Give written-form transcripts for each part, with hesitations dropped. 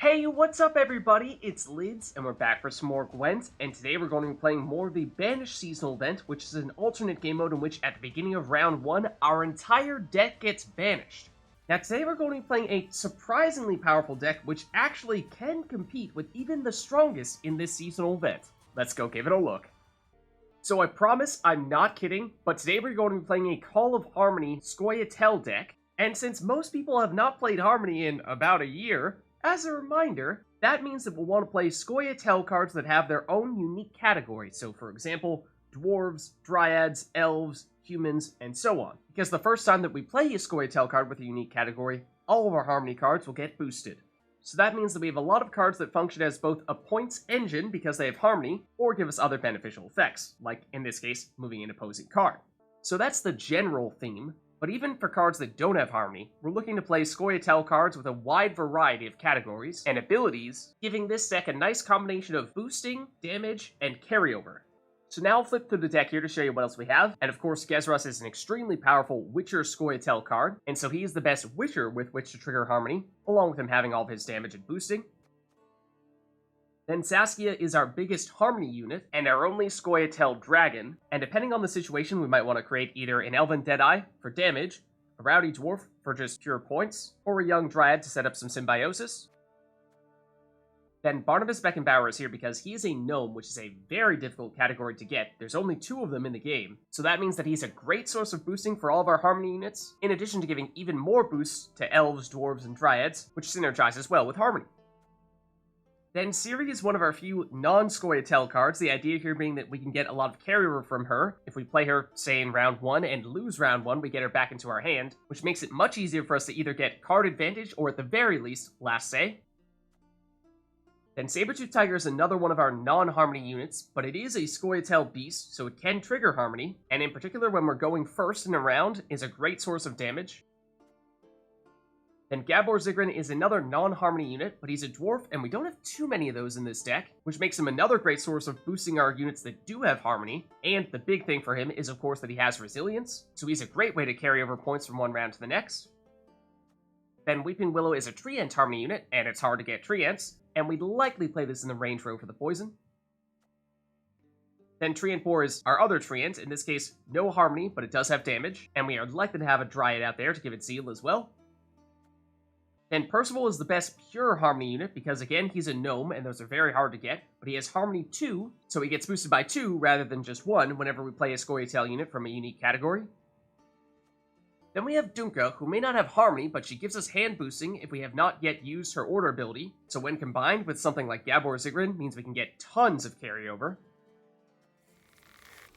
Hey, what's up everybody? It's Lids, and we're back for some more Gwent, and today we're going to be playing more of the Banished seasonal event, which is an alternate game mode in which at the beginning of round 1, our entire deck gets banished. Now today we're going to be playing a surprisingly powerful deck, which actually can compete with even the strongest in this seasonal event. Let's go give it a look. So I promise I'm not kidding, but today we're going to be playing a Call of Harmony Scoia'Tael deck, and since most people have not played Harmony in about a year, as a reminder, that means that we'll want to play Scoia'Tael cards that have their own unique category. So for example, dwarves, dryads, elves, humans, and so on. Because the first time that we play a Scoia'Tael card with a unique category, all of our Harmony cards will get boosted. So that means that we have a lot of cards that function as both a points engine because they have Harmony, or give us other beneficial effects, like in this case, moving an opposing card. So that's the general theme. But even for cards that don't have Harmony, we're looking to play Scoia'Tael cards with a wide variety of categories and abilities, giving this deck a nice combination of boosting, damage, and carryover. So now I'll flip through the deck here to show you what else we have, and of course Gezras is an extremely powerful Witcher Scoia'Tael card, and so he is the best Witcher with which to trigger Harmony, along with him having all of his damage and boosting. Then Saskia is our biggest Harmony unit, and our only Scoia'Tael dragon, and depending on the situation we might want to create either an Elven Deadeye for damage, a Rowdy Dwarf for just pure points, or a young Dryad to set up some symbiosis. Then Barnabas Beckenbauer is here because he is a gnome, which is a very difficult category to get. There's only 2 of them in the game, so that means that he's a great source of boosting for all of our Harmony units, in addition to giving even more boosts to elves, dwarves, and dryads, which synergizes well with Harmony. Then Ciri is one of our few non-Scoia'Tael cards, the idea here being that we can get a lot of carryover from her. If we play her, say, in round 1 and lose round 1, we get her back into our hand, which makes it much easier for us to either get card advantage or at the very least, last say. Then Saber-Tooth Tiger is another one of our non-Harmony units, but it is a Scoia'Tael beast, so it can trigger Harmony, and in particular when we're going first in a round, is a great source of damage. Then Gabor Zigrin is another non-Harmony unit, but he's a dwarf, and we don't have too many of those in this deck, which makes him another great source of boosting our units that do have Harmony, and the big thing for him is of course that he has Resilience, so he's a great way to carry over points from one round to the next. Then Weeping Willow is a Treant Harmony unit, and it's hard to get Treants, and we'd likely play this in the range row for the poison. Then Treant Boar is our other Treant, in this case no Harmony, but it does have damage, and we are likely to have a Dryad out there to give it Zeal as well. Then Percival is the best pure Harmony unit, because again, he's a gnome, and those are very hard to get, but he has Harmony 2, so he gets boosted by 2 rather than just 1 whenever we play a Scoia'Tael unit from a unique category. Then we have Dunca, who may not have Harmony, but she gives us hand boosting if we have not yet used her order ability, so when combined with something like Gabor Zigrin, means we can get tons of carryover.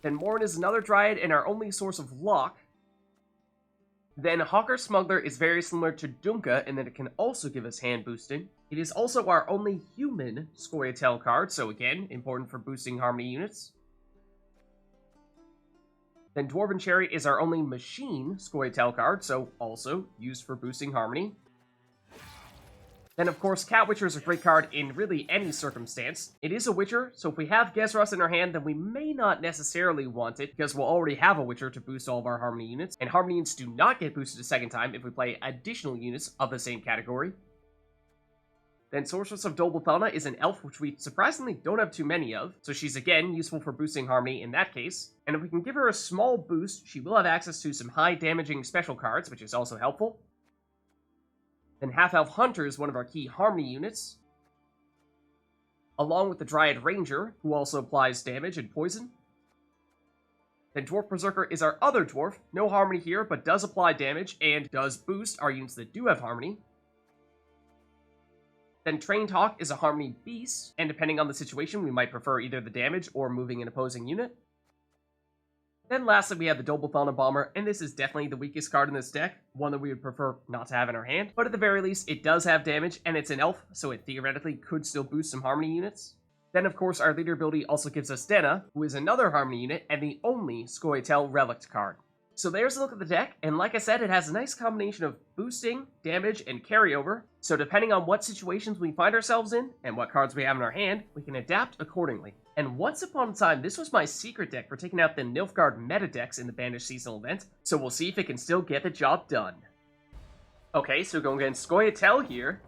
Then Morenn is another Dryad and our only source of luck. Then Hawker Smuggler is very similar to Dunca in that it can also give us hand boosting. It is also our only human Scoia'Tael card, so again, important for boosting Harmony units. Then Dwarven Chariot is our only machine Scoia'Tael card, so also used for boosting Harmony. Then of course, Cat Witcher is a great card in really any circumstance. It is a Witcher, so if we have Gezras in our hand, then we may not necessarily want it, because we'll already have a Witcher to boost all of our Harmony units, and Harmony units do not get boosted a second time if we play additional units of the same category. Then Sorceress of Dol Blathanna is an elf, which we surprisingly don't have too many of, so she's again useful for boosting Harmony in that case. And if we can give her a small boost, she will have access to some high damaging special cards, which is also helpful. Then Half-Elf Hunter is one of our key Harmony units, along with the Dryad Ranger, who also applies damage and poison. Then Dwarf Berserker is our other dwarf, no Harmony here, but does apply damage and does boost our units that do have Harmony. Then Trained Hawk is a Harmony beast, and depending on the situation, we might prefer either the damage or moving an opposing unit. Then lastly, we have the Dol Blathanna Bomber, and this is definitely the weakest card in this deck, one that we would prefer not to have in our hand, but at the very least, it does have damage, and it's an elf, so it theoretically could still boost some Harmony units. Then of course, our leader ability also gives us Denna, who is another Harmony unit, and the only Scoia'Tael Relict card. So there's a look at the deck, and like I said, it has a nice combination of boosting, damage, and carryover, so depending on what situations we find ourselves in, and what cards we have in our hand, we can adapt accordingly. And once upon a time, this was my secret deck for taking out the Nilfgaard meta decks in the Banished seasonal event, so we'll see if it can still get the job done. Okay, so going against Scoia'Tael here.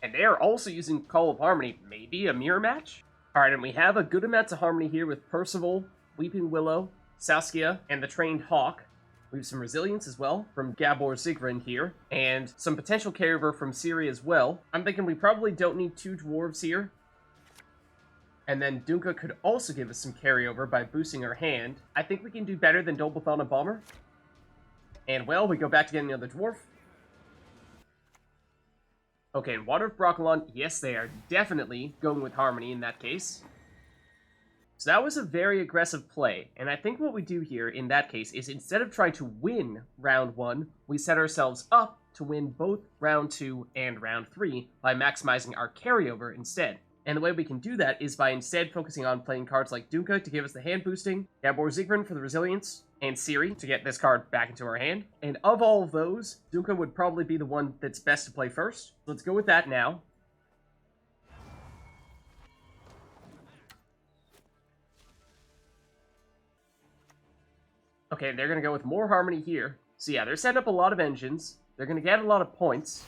And they are also using Call of Harmony, maybe a mirror match? Alright, and we have a good amount of harmony here with Percival, Weeping Willow, Saskia, and the Trained Hawk. We have some resilience as well from Gabor Zigrin here, and some potential carryover from Ciri as well. I'm thinking we probably don't need 2 dwarves here. And then Dunca could also give us some carryover by boosting her hand. I think we can do better than Dol Blathanna Bomber. And well, we go back to getting another dwarf. Okay, and Water of Broccolon, yes, they are definitely going with Harmony in that case. So that was a very aggressive play, and I think what we do here in that case is instead of trying to win round 1, we set ourselves up to win both round 2 and round 3 by maximizing our carryover instead. And the way we can do that is by instead focusing on playing cards like Dunca to give us the hand boosting, Gabor Zigrin for the resilience, and Ciri to get this card back into our hand. And of all of those, Dunca would probably be the one that's best to play first. Let's go with that now. Okay, they're going to go with more Harmony here. So yeah, they're setting up a lot of engines. They're going to get a lot of points.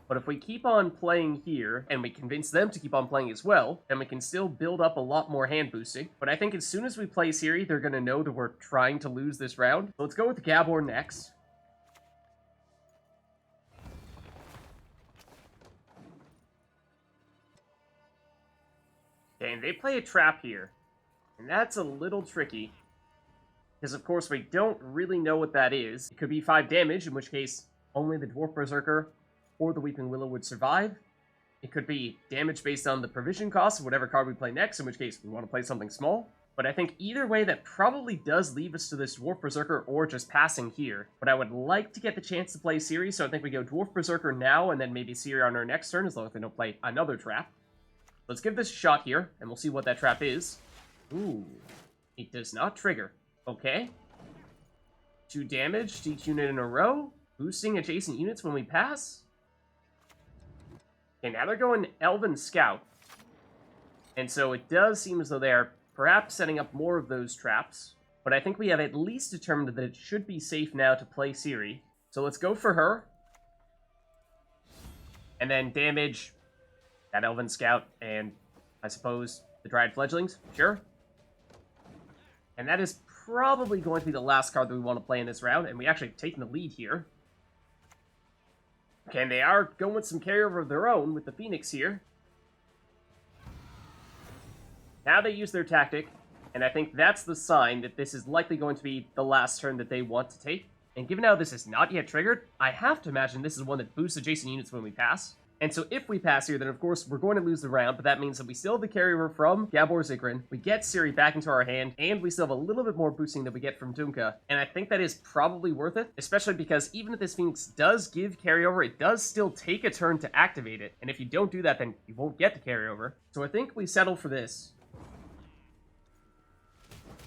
But if we keep on playing here, and we convince them to keep on playing as well, then we can still build up a lot more hand boosting. But I think as soon as we play Ciri, they're going to know that we're trying to lose this round. So let's go with Gabor next. Okay, and they play a trap here. And that's a little tricky. Because of course we don't really know what that is. It could be 5 damage, in which case only the Dwarf Berserker or the Weeping Willow would survive. It could be damage based on the provision cost of whatever card we play next, in which case we want to play something small. But I think either way, that probably does leave us to this Dwarf Berserker or just passing here. But I would like to get the chance to play Ciri, so I think we go Dwarf Berserker now, and then maybe Ciri on our next turn, as long as they don't play another trap. Let's give this a shot here, and we'll see what that trap is. Ooh, it does not trigger. Okay. 2 damage to each unit in a row, boosting adjacent units when we pass. Okay, now they're going Elven Scout. And so it does seem as though they are perhaps setting up more of those traps. But I think we have at least determined that it should be safe now to play Ciri. So let's go for her. And then damage that Elven Scout and, I suppose, the Dryad Fledglings. Sure. And that is probably going to be the last card that we want to play in this round. And we actually have taken the lead here. Okay, and they are going with some carryover of their own with the Phoenix here. Now they use their tactic, and I think that's the sign that this is likely going to be the last turn that they want to take. And given how this is not yet triggered, I have to imagine this is one that boosts adjacent units when we pass. And so if we pass here, then of course we're going to lose the round, but that means that we still have the carryover from Gabor Zigrin, we get Ciri back into our hand, and we still have a little bit more boosting that we get from Dunca. And I think that is probably worth it, especially because even if this Phoenix does give carryover, it does still take a turn to activate it. And if you don't do that, then you won't get the carryover. So I think we settle for this.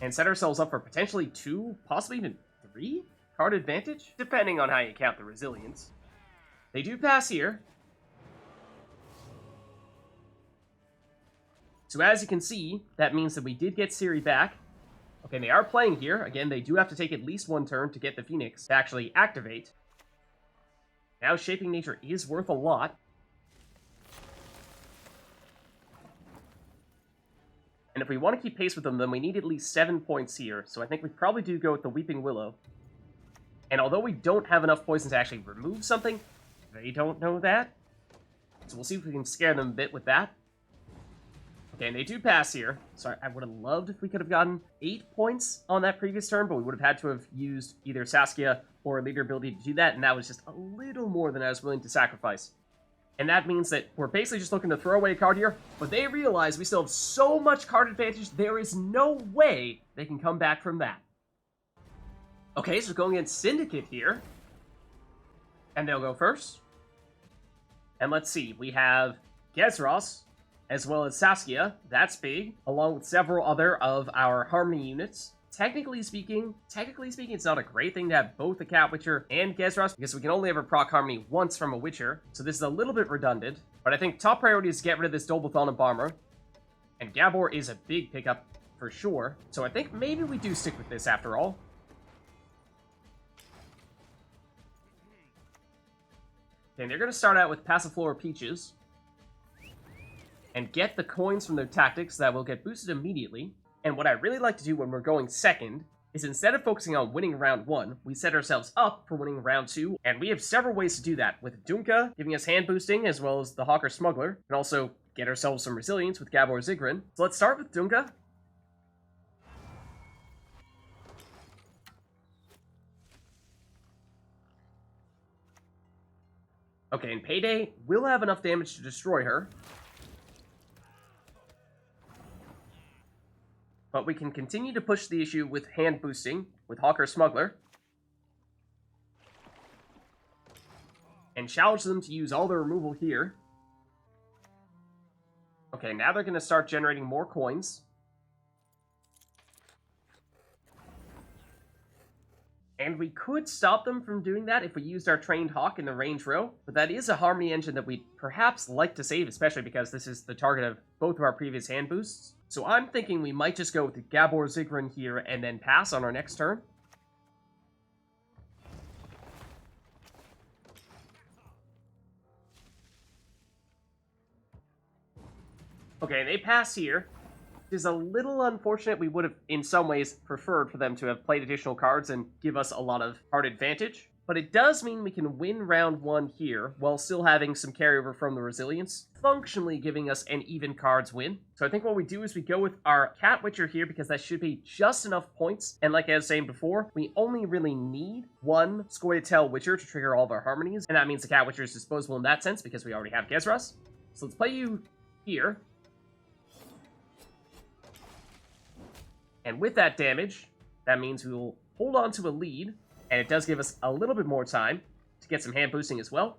And set ourselves up for potentially 2, possibly even 3 card advantage, depending on how you count the resilience. They do pass here. So as you can see, that means that we did get Ciri back. Okay, they are playing here. Again, they do have to take at least 1 turn to get the Phoenix to actually activate. Now Shaping Nature is worth a lot. And if we want to keep pace with them, then we need at least 7 points here. So I think we probably do go with the Weeping Willow. And although we don't have enough poison to actually remove something, they don't know that. So we'll see if we can scare them a bit with that. Okay, and they do pass here. So I would have loved if we could have gotten 8 points on that previous turn, but we would have had to have used either Saskia or a leader ability to do that, and that was just a little more than I was willing to sacrifice. And that means that we're basically just looking to throw away a card here, but they realize we still have so much card advantage, there is no way they can come back from that. Okay, so going against Syndicate here. And they'll go first. And let's see, we have Gezras, as well as Saskia, that's big, along with several other of our Harmony units. Technically speaking, it's not a great thing to have both a Cat Witcher and Gezras, because we can only ever proc Harmony once from a Witcher, so this is a little bit redundant. But I think top priority is to get rid of this Dol Blathanna Bomber, and Gabor is a big pickup for sure, so I think maybe we do stick with this after all. Okay, they're going to start out with Passiflora Peaches. And get the coins from their tactics that will get boosted immediately. And what I really like to do when we're going second is instead of focusing on winning round 1, we set ourselves up for winning round 2. And we have several ways to do that, with Dunca giving us hand boosting as well as the Hawker Smuggler. And also get ourselves some resilience with Gabor Zigrin. So let's start with Dunca. Okay, in Payday, we'll have enough damage to destroy her. But we can continue to push the issue with hand boosting, with Hawker Smuggler. And challenge them to use all their removal here. Okay, now they're going to start generating more coins. And we could stop them from doing that if we used our Trained Hawk in the range row, but that is a Harmony engine that we'd perhaps like to save, especially because this is the target of both of our previous hand boosts. So I'm thinking we might just go with Gabor Zigrin here and then pass on our next turn. Okay, they pass here. It is a little unfortunate. We would have, in some ways, preferred for them to have played additional cards and give us a lot of card advantage. But it does mean we can win round 1 here, while still having some carryover from the resilience, functionally giving us an even cards win. So I think what we do is we go with our Cat Witcher here, because that should be just enough points. And like I was saying before, we only really need one Scoia'Tael Witcher to trigger all of our harmonies. And that means the Cat Witcher is disposable in that sense, because we already have Gezras. So let's play you here. And with that damage, that means we will hold on to a lead, and it does give us a little bit more time to get some hand boosting as well.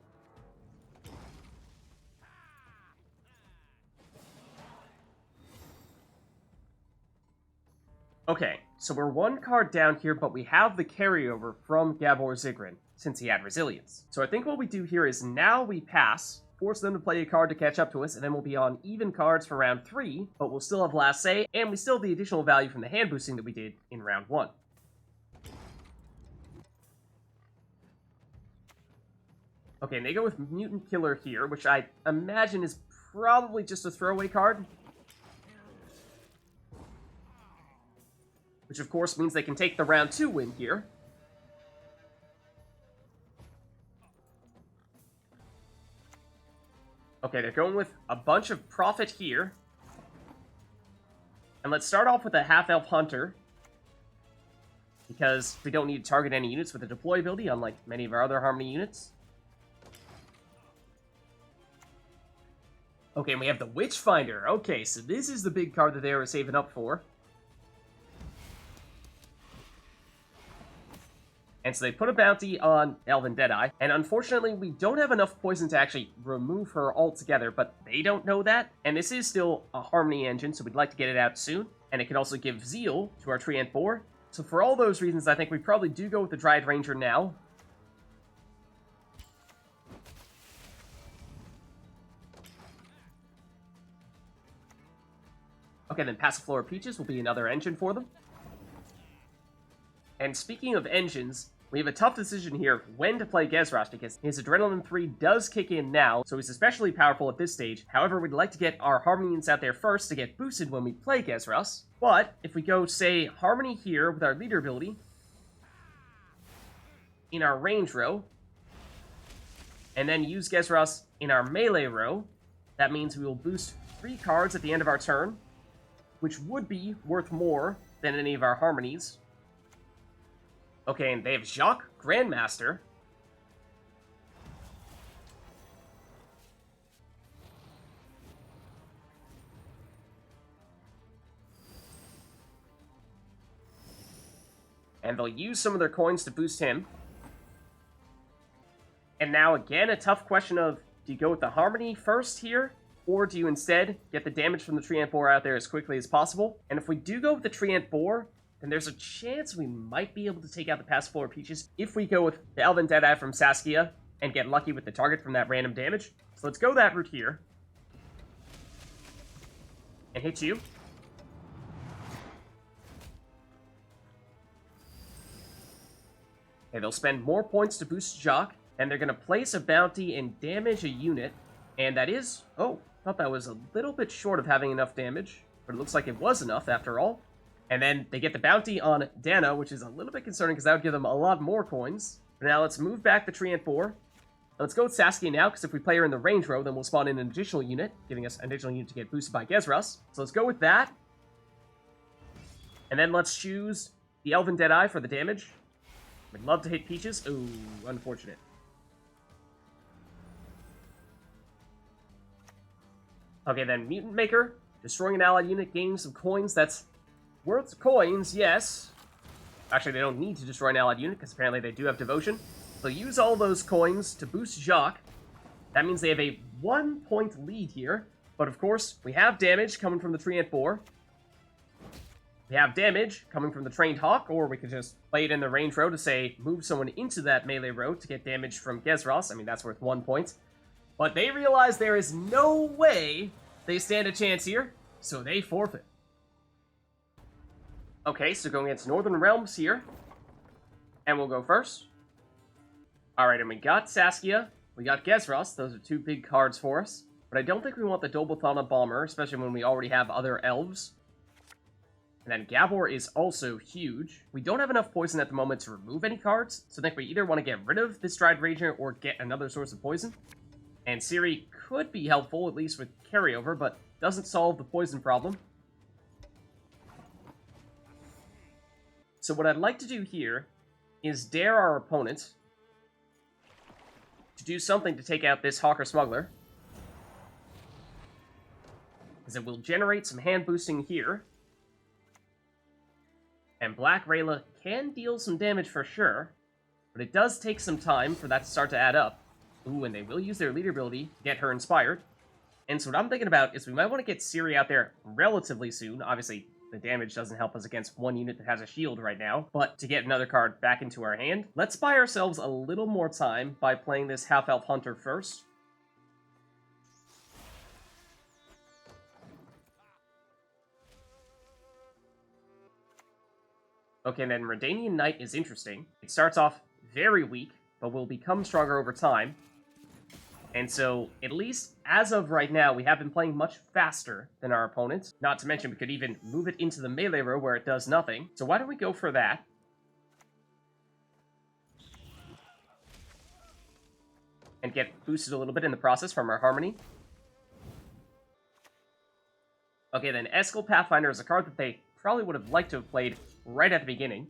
Okay, so we're one card down here, but we have the carryover from Gabor Zigrin, since he had resilience. So I think what we do here is now we pass, force them to play a card to catch up to us, and then we'll be on even cards for round 3, but we'll still have last say, and we still have the additional value from the hand boosting that we did in round 1. Okay, and they go with Mutant Killer here, which I imagine is probably just a throwaway card. Which of course means they can take the round 2 win here. Okay, they're going with a bunch of Profit here. And let's start off with a Half-Elf Hunter, because we don't need to target any units with a deploy ability, unlike many of our other Harmony units. Okay, and we have the Witchfinder. Okay, so this is the big card that they were saving up for. And so they put a bounty on Elven Deadeye, and unfortunately we don't have enough poison to actually remove her altogether, but they don't know that, and this is still a Harmony engine, so we'd like to get it out soon, and it can also give Zeal to our Treant Boar. So for all those reasons, I think we probably do go with the Dryad Ranger now. Okay, then Passiflora Peaches will be another engine for them. And speaking of engines, we have a tough decision here when to play Gezras, because his Adrenaline 3 does kick in now, so he's especially powerful at this stage. However, we'd like to get our Harmonians out there first to get boosted when we play Gezras. But if we go, say, Harmony here with our leader ability, in our range row, and then use Gezras in our melee row, that means we will boost 3 cards at the end of our turn, which would be worth more than any of our Harmonies. Okay, and they have Jacques, Grandmaster. And they'll use some of their coins to boost him. And now again, a tough question of, do you go with the Harmony first here? Or do you instead get the damage from the Treant Boar out there as quickly as possible? And if we do go with the Treant Boar, then there's a chance we might be able to take out the Passiflora Peaches if we go with the Elven Deadeye from Saskia and get lucky with the target from that random damage. So let's go that route here. And hit you. Okay, they'll spend more points to boost Jacques, And they're going to place a bounty and damage a unit. And that is... Oh, I thought that was a little bit short of having enough damage. But it looks like it was enough after all. And then they get the bounty on Dana, which is a little bit concerning because that would give them a lot more coins. But now let's move back the Treant Boar. Let's go with Saskia now, because if we play her in the range row, then we'll spawn in an additional unit, giving us an additional unit to get boosted by Gezras. So let's go with that. And then let's choose the Elven Deadeye for the damage. We'd love to hit Peaches. Ooh, unfortunate. Okay, then Mutant Maker. Destroying an allied unit, gaining some coins. That's worth coins, yes. Actually, they don't need to destroy an allied unit, because apparently they do have Devotion. So use all those coins to boost Jacques. That means they have a 1-point lead here. But of course, we have damage coming from the Treant Boar. We have damage coming from the Trained Hawk, or we could just play it in the range row to say, move someone into that melee row to get damage from Gezras. I mean, that's worth 1 point. But they realize there is no way they stand a chance here, so they forfeit. Okay, so going against Northern Realms here. And we'll go first. Alright, and we got Saskia, we got Gezras, those are 2 big cards for us. But I don't think we want the Dol Blathanna Bomber, especially when we already have other elves. And then Gabor is also huge. We don't have enough poison at the moment to remove any cards, so I think we either want to get rid of this Dryad Ranger or get another source of poison. And Ciri could be helpful, at least with carryover, but doesn't solve the poison problem. So what I'd like to do here is dare our opponent to do something to take out this Hawker Smuggler. Because it will generate some hand boosting here. And Black Rayla can deal some damage for sure, but it does take some time for that to start to add up. Ooh, and they will use their leader ability to get her inspired. And so what I'm thinking about is we might want to get Ciri out there relatively soon. Obviously, the damage doesn't help us against one unit that has a shield right now, but to get another card back into our hand, let's buy ourselves a little more time by playing this Half-Elf Hunter first. Okay, and then Redanian Knight is interesting. It starts off very weak, but will become stronger over time. And so, at least as of right now, we have been playing much faster than our opponent. Not to mention, we could even move it into the melee row where it does nothing. So why don't we go for that? And get boosted a little bit in the process from our Harmony. Okay, then Eskel Pathfinder is a card that they probably would have liked to have played right at the beginning.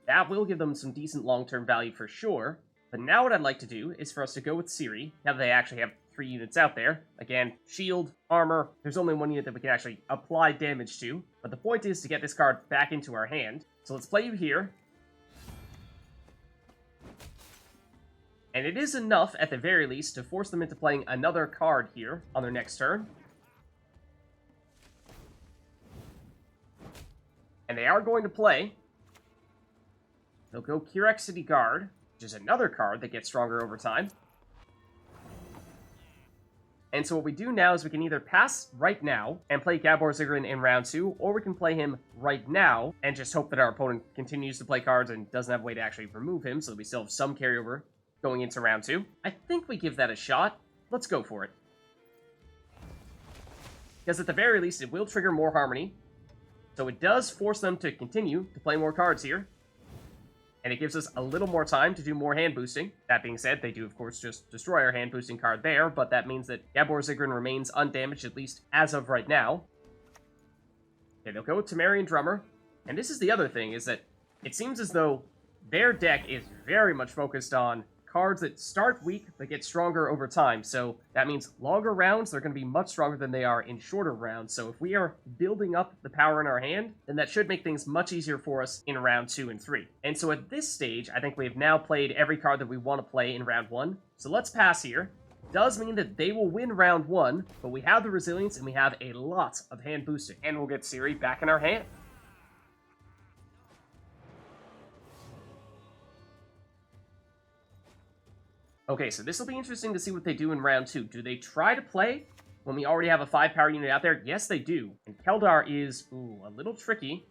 That will give them some decent long-term value for sure. But now what I'd like to do is for us to go with Ciri, now that they actually have 3 units out there. Again, shield, armor, there's only 1 unit that we can actually apply damage to. But the point is to get this card back into our hand. So let's play you here. And it is enough, at the very least, to force them into playing another card here on their next turn. And they are going to play. They'll go Kirek City Guard, which is another card that gets stronger over time. And so what we do now is we can either pass right now and play Gabor Zigrin in round 2, or we can play him right now and just hope that our opponent continues to play cards and doesn't have a way to actually remove him, so that we still have some carryover going into round 2. I think we give that a shot. Let's go for it. Because at the very least, it will trigger more Harmony. So it does force them to continue to play more cards here. And it gives us a little more time to do more hand boosting. That being said, they do, of course, just destroy our hand boosting card there, but that means that Gabor Zigrin remains undamaged, at least as of right now. Okay, they'll go with Temerian Drummer. And this is the other thing, is that it seems as though their deck is very much focused on cards that start weak but get stronger over time. So that means longer rounds, they're going to be much stronger than they are in shorter rounds. So if we are building up the power in our hand, then that should make things much easier for us in round 2 and 3. And so at this stage, I think we have now played every card that we want to play in round 1. So let's pass here. Does mean that they will win round 1, but we have the resilience and we have a lot of hand boosting. And we'll get Ciri back in our hand. Okay, so this will be interesting to see what they do in round 2. Do they try to play when we already have a 5-power unit out there? Yes, they do. And Keldar is, a little tricky.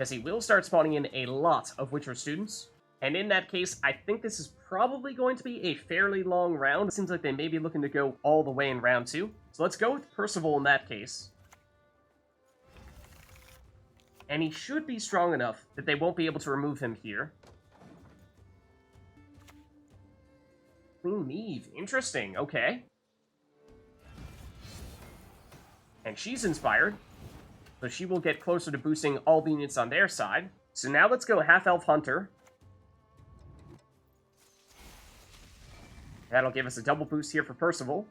because he will start spawning in a lot of Witcher students. And in that case, I think this is probably going to be a fairly long round. It seems like they may be looking to go all the way in round 2. So let's go with Percival in that case. And he should be strong enough that they won't be able to remove him here. Queen Neve. Interesting. Okay. And she's inspired. So she will get closer to boosting all the units on their side. So now let's go Half-Elf Hunter. That'll give us a double boost here for Percival.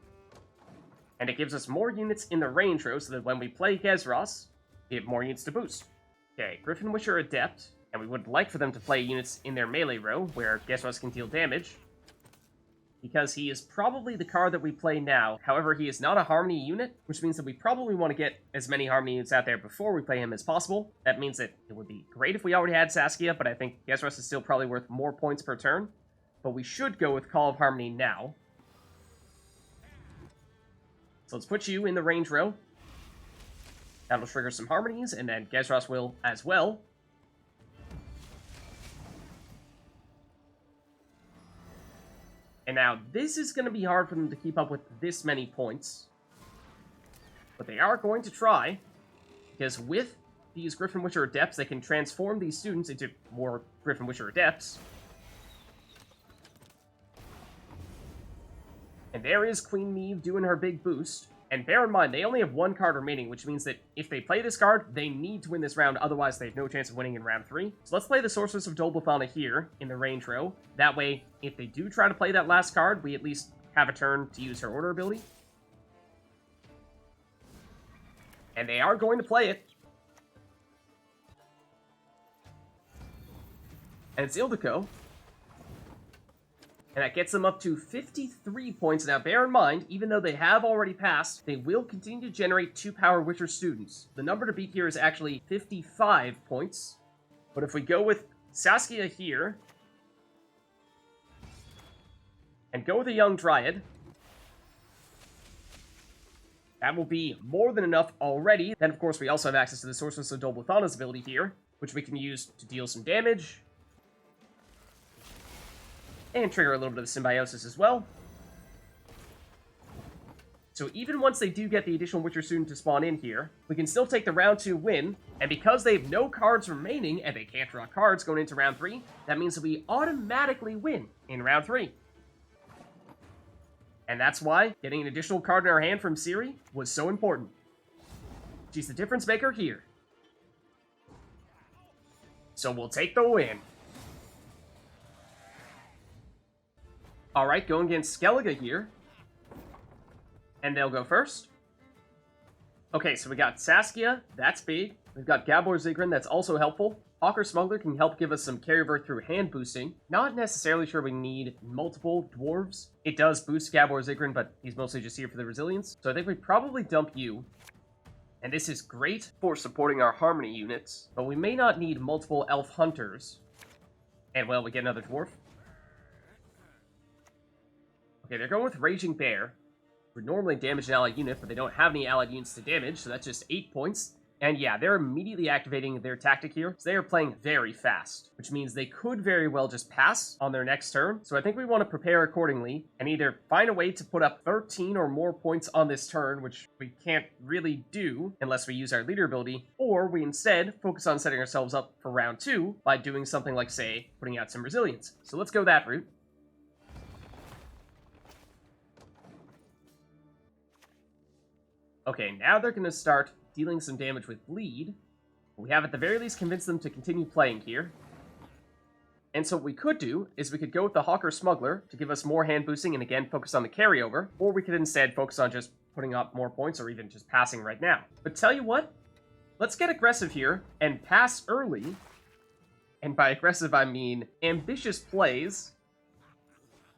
And it gives us more units in the range row so that when we play Gezras, we have more units to boost. Okay, Griffin Witcher Adept. And we would like for them to play units in their melee row, where Gezras can deal damage. Because he is probably the card that we play now. However, he is not a Harmony unit, which means that we probably want to get as many Harmony units out there before we play him as possible. That means that it would be great if we already had Saskia, but I think Gezras is still probably worth more points per turn. But we should go with Call of Harmony now. So let's put you in the range row. That'll trigger some Harmonies, and then Gezras will as well. And now, this is going to be hard for them to keep up with this many points. But they are going to try, because with these Griffin Witcher Adepts, they can transform these students into more Griffin Witcher Adepts. And there is Queen Neve doing her big boost. And bear in mind, they only have one card remaining, which means that if they play this card, they need to win this round, otherwise they have no chance of winning in round 3. So let's play the Sorceress of Dol Blathanna here, in the range row. That way, if they do try to play that last card, we at least have a turn to use her order ability. And they are going to play it. And it's Ildiko. And that gets them up to 53 points. Now, bear in mind, even though they have already passed, they will continue to generate 2-power Witcher students. The number to beat here is actually 55 points. But if we go with Saskia here, and go with a young Dryad, that will be more than enough already. Then, of course, we also have access to the Sorceress of Dol Blathanna's ability here, which we can use to deal some damage. And trigger a little bit of symbiosis as well. So even once they do get the additional Witcher student to spawn in here, we can still take the round 2 win, and because they have no cards remaining, and they can't draw cards going into round 3, that means that we automatically win in round 3. And that's why getting an additional card in our hand from Ciri was so important. She's the difference maker here. So we'll take the win. Alright, going against Skellige here. And they'll go first. Okay, so we got Saskia, that's big. We've got Gabor Zigrin, that's also helpful. Hawker Smuggler can help give us some carryover through hand boosting. Not necessarily sure we need multiple dwarves. It does boost Gabor Zigrin, but he's mostly just here for the resilience. So I think we probably dump you. And this is great for supporting our Harmony units, but we may not need multiple elf hunters. And well, we get another dwarf. Okay, they're going with Raging Bear. Would normally damage an allied unit, but they don't have any allied units to damage, so that's just 8 points. And yeah, they're immediately activating their tactic here, so they are playing very fast, which means they could very well just pass on their next turn. So I think we want to prepare accordingly, and either find a way to put up 13 or more points on this turn, which we can't really do unless we use our leader ability, or we instead focus on setting ourselves up for round 2 by doing something like, say, putting out some resilience. So let's go that route. Okay, now they're going to start dealing some damage with bleed. We have at the very least convinced them to continue playing here. And so what we could do is we could go with the Hawker Smuggler to give us more hand boosting and again focus on the carryover, or we could instead focus on just putting up more points or even just passing right now. But tell you what, let's get aggressive here and pass early. And by aggressive I mean ambitious plays.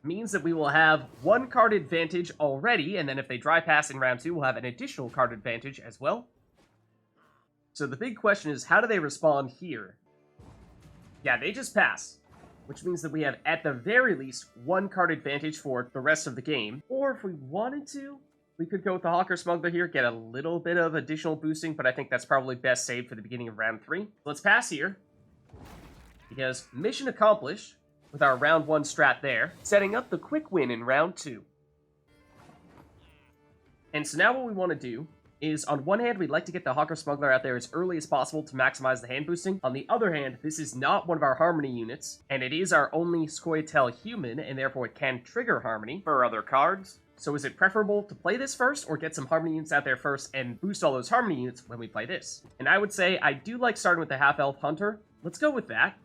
Means that we will have one card advantage already, and then if they dry pass in round 2, we'll have an additional card advantage as well. So the big question is, how do they respond here? Yeah, they just pass, which means that we have, at the very least, one card advantage for the rest of the game. Or if we wanted to, we could go with the Hawker Smuggler here, get a little bit of additional boosting, but I think that's probably best saved for the beginning of round 3. Let's pass here, because mission accomplished with our round 1 strat there, setting up the quick win in round 2. And so now what we want to do is, on one hand, we'd like to get the Hawker Smuggler out there as early as possible to maximize the hand boosting. On the other hand, this is not one of our Harmony units, and it is our only Scoia'Tael human, and therefore it can trigger Harmony for other cards. So is it preferable to play this first, or get some Harmony units out there first and boost all those Harmony units when we play this? And I would say I do like starting with the Half-Elf Hunter. Let's go with that.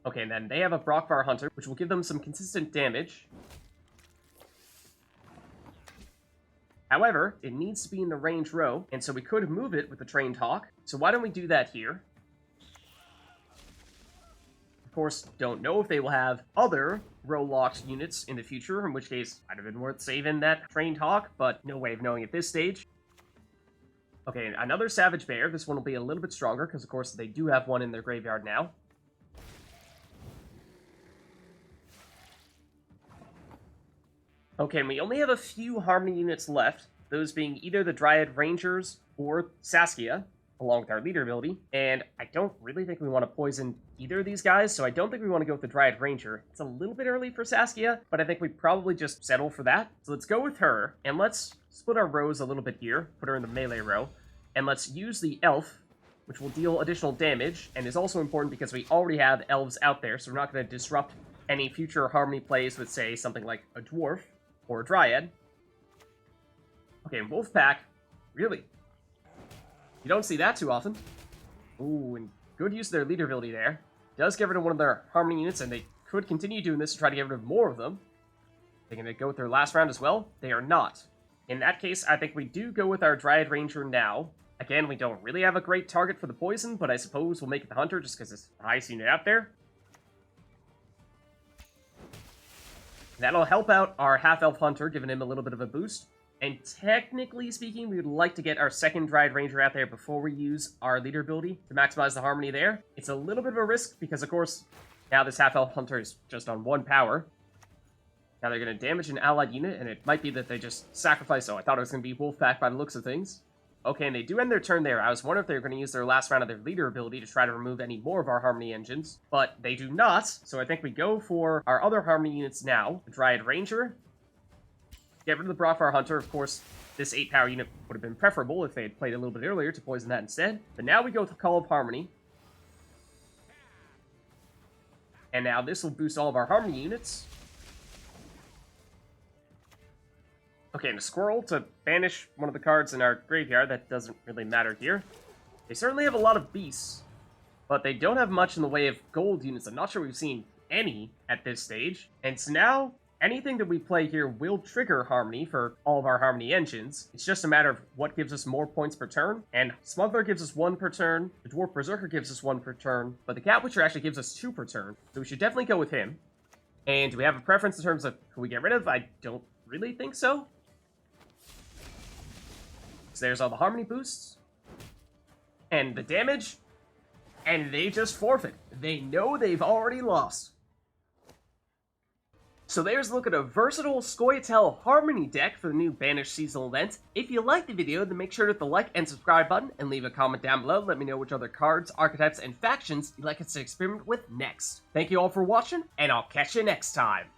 Okay, and then they have a Brockvar Hunter, which will give them some consistent damage. However, it needs to be in the range row, and so we could move it with the Trained Hawk. So why don't we do that here? Of course, don't know if they will have other row-locked units in the future, in which case, might have been worth saving that Trained Hawk, but no way of knowing at this stage. Okay, another Savage Bear. This one will be a little bit stronger, because of course they do have one in their graveyard now. Okay, and we only have a few Harmony units left, those being either the Dryad Rangers or Saskia, along with our leader ability, and I don't really think we want to poison either of these guys, so I don't think we want to go with the Dryad Ranger. It's a little bit early for Saskia, but I think we probably just settle for that. So let's go with her, and let's split our rows a little bit here, put her in the melee row, and let's use the Elf, which will deal additional damage, and is also important because we already have Elves out there, so we're not going to disrupt any future Harmony plays with, say, something like a Dwarf or a Dryad. Okay, Wolfpack, really? You don't see that too often. Ooh, and good use of their leader ability there. Does get rid of one of their Harmony units, and they could continue doing this to try to get rid of more of them. They're going to go with their last round as well? They are not. In that case, I think we do go with our Dryad Ranger now. Again, we don't really have a great target for the poison, but I suppose we'll make it the Hunter just because it's the highest unit out there. That'll help out our Half-Elf Hunter, giving him a little bit of a boost. And technically speaking, we would like to get our second Dryad Ranger out there before we use our leader ability to maximize the Harmony there. It's a little bit of a risk because, of course, now this Half-Elf Hunter is just on 1 power. Now they're going to damage an allied unit, and it might be that they just sacrifice... Oh, I thought it was going to be Wolfpack by the looks of things. Okay, and they do end their turn there. I was wondering if they were going to use their last round of their leader ability to try to remove any more of our Harmony engines, but they do not, so I think we go for our other Harmony units now. The Dryad Ranger. Get rid of the Brockvar Hunter. Of course, this 8-power unit would have been preferable if they had played a little bit earlier to poison that instead. But now we go with the Call of Harmony. And now this will boost all of our Harmony units. Okay, and a Squirrel to banish one of the cards in our graveyard. That doesn't really matter here. They certainly have a lot of beasts, but they don't have much in the way of gold units. I'm not sure we've seen any at this stage. And so now, anything that we play here will trigger Harmony for all of our Harmony engines. It's just a matter of what gives us more points per turn. And Smuggler gives us 1 per turn, the Dwarf Berserker gives us 1 per turn, but the Cat Witcher actually gives us 2 per turn. So we should definitely go with him. And do we have a preference in terms of who we get rid of? I don't really think so. So there's all the Harmony boosts. And the damage. And they just forfeit. They know they've already lost. So there's a look at a versatile Scoia'Tael Harmony deck for the new Banished seasonal event. If you liked the video, then make sure to hit the like and subscribe button, and leave a comment down below. Let me know which other cards, archetypes, and factions you'd like us to experiment with next. Thank you all for watching, and I'll catch you next time.